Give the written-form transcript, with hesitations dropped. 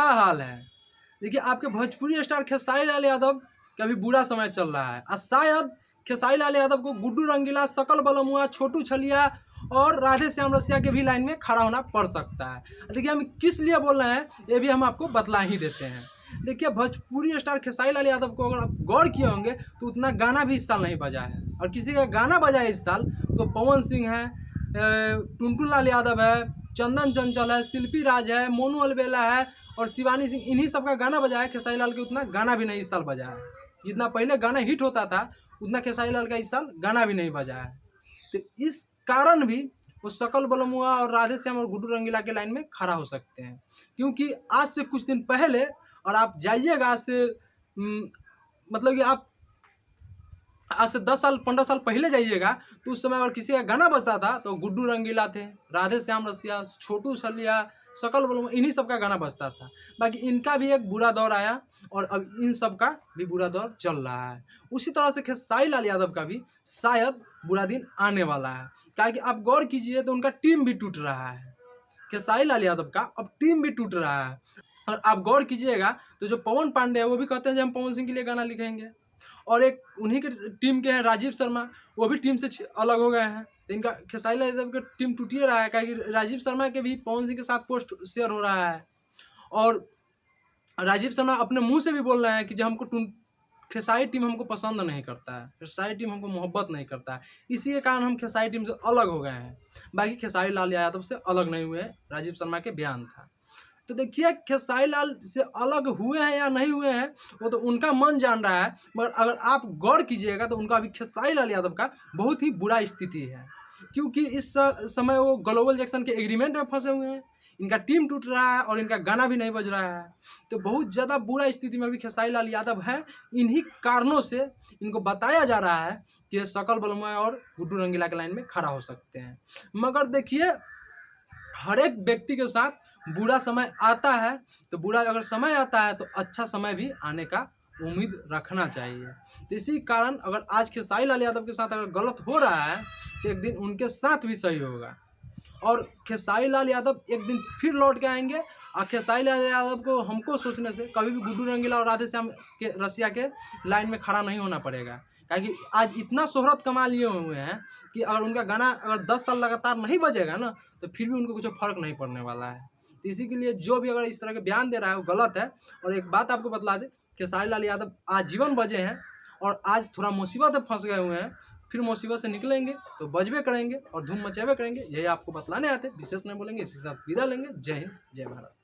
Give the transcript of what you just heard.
का हाल है। देखिए आपके भोजपुरी स्टार खेसारी लाल यादव का भी बुरा समय चल रहा है और शायद खेसारी लाल यादव को गुड्डू रंगीला, सकल बलमुआ, छोटू छलिया और राधे श्याम रसिया के भी लाइन में खड़ा होना पड़ सकता है। देखिए हम किस लिए बोल रहे हैं ये भी हम आपको बतला ही देते हैं। देखिए भोजपुरी स्टार खेसारी लाल यादव को अगर आप गौर किए होंगे तो उतना गाना भी इस साल नहीं बजा है, और किसी का गाना बजा है इस साल तो पवन सिंह है, टुनटुन लाल यादव है, चंदन चंचल है, शिल्पी राज है, मोनू अलबेला है और शिवानी सिंह, इन्हीं सब का गाना बजा है। खेसारी लाल के उतना गाना भी नहीं इस साल बजा है। जितना पहले गाना हिट होता था उतना खेसारी लाल का इस साल गाना भी नहीं बजा है। तो इस कारण भी वो सकल बलमुआ और राधे श्याम और गुड्डू रंगीला के लाइन में खड़ा हो सकते हैं। क्योंकि आज से कुछ दिन पहले, और आप जाइएगा आज से मतलब कि आप आज से 10 साल 15 साल पहले जाइएगा तो उस समय अगर किसी का गाना बजता था तो गुड्डू रंगीला थे, राधे श्याम रसिया, छोटू छलिया, सकल बलमुआ, इन्हीं सब का गाना बजता था। बाकी इनका भी एक बुरा दौर आया और अब इन सब का भी बुरा दौर चल रहा है। उसी तरह से खेसारी लाल यादव का भी शायद बुरा दिन आने वाला है। क्योंकि आप गौर कीजिए तो उनका टीम भी टूट रहा है। खेसारी लाल यादव का अब टीम भी टूट रहा है। और आप गौर कीजिएगा तो जो पवन पांडे है वो भी कहते हैं कि हम पवन सिंह के लिए गाना लिखेंगे, और एक उन्हीं के टीम के हैं राजीव शर्मा, वो भी टीम से अलग हो गए हैं। तो इनका खेसारी लाल यादव का टीम टूट ही रहा है, क्योंकि राजीव शर्मा के भी पवन सिंह के साथ पोस्ट शेयर हो रहा है। और राजीव शर्मा अपने मुंह से भी बोल रहे हैं कि जो हमको खेसारी टीम हमको पसंद नहीं करता है, खेसारी टीम हमको मोहब्बत नहीं करता है, इसी के कारण हम खेसारी टीम से अलग हो गए हैं। बाकी खेसारी लाल यादव से अलग नहीं हुए, राजीव शर्मा के बयान था। तो देखिए खेसारी लाल से अलग हुए हैं या नहीं हुए हैं वो तो उनका मन जान रहा है, मगर अगर आप गौर कीजिएगा तो उनका अभी खेसारी लाल यादव का बहुत ही बुरा स्थिति है। क्योंकि इस समय वो ग्लोबल जैक्सन के एग्रीमेंट में फंसे हुए हैं, इनका टीम टूट रहा है और इनका गाना भी नहीं बज रहा है। तो बहुत ज़्यादा बुरा स्थिति में अभी खेसारी लाल यादव है। इन्हीं कारणों से इनको बताया जा रहा है कि सकल बलमुआ और गुड्डू रंगीला के लाइन में खड़ा हो सकते हैं। मगर देखिए हर एक व्यक्ति के साथ बुरा समय आता है, तो बुरा अगर समय आता है तो अच्छा समय भी आने का उम्मीद रखना चाहिए। तो इसी कारण अगर आज खेसारी लाल यादव के साथ अगर गलत हो रहा है तो एक दिन उनके साथ भी सही होगा, और खेसारी लाल यादव एक दिन फिर लौट के आएंगे। और खेसारी लाल यादव को हमको सोचने से कभी भी गुड्डू रंगीला और राधे श्याम के रसिया के लाइन में खड़ा नहीं होना पड़ेगा। क्योंकि आज इतना शोहरत कमा लिए हुए हैं कि अगर उनका गाना अगर 10 साल लगातार नहीं बजेगा ना तो फिर भी उनको कुछ फर्क नहीं पड़ने वाला है। तो इसी के लिए जो भी अगर इस तरह के बयान दे रहा है वो गलत है। और एक बात आपको बतला दें, खेसारी लाल यादव आजीवन बजे हैं और आज थोड़ा मुसीबत में फंस गए हुए हैं, फिर मुसीबत से निकलेंगे तो बजबे करेंगे और धूम मचेबे करेंगे। यही आपको बतलाने आते, विशेष नहीं बोलेंगे। इसी के साथ विदा लेंगे। जय हिंद, जय भारत।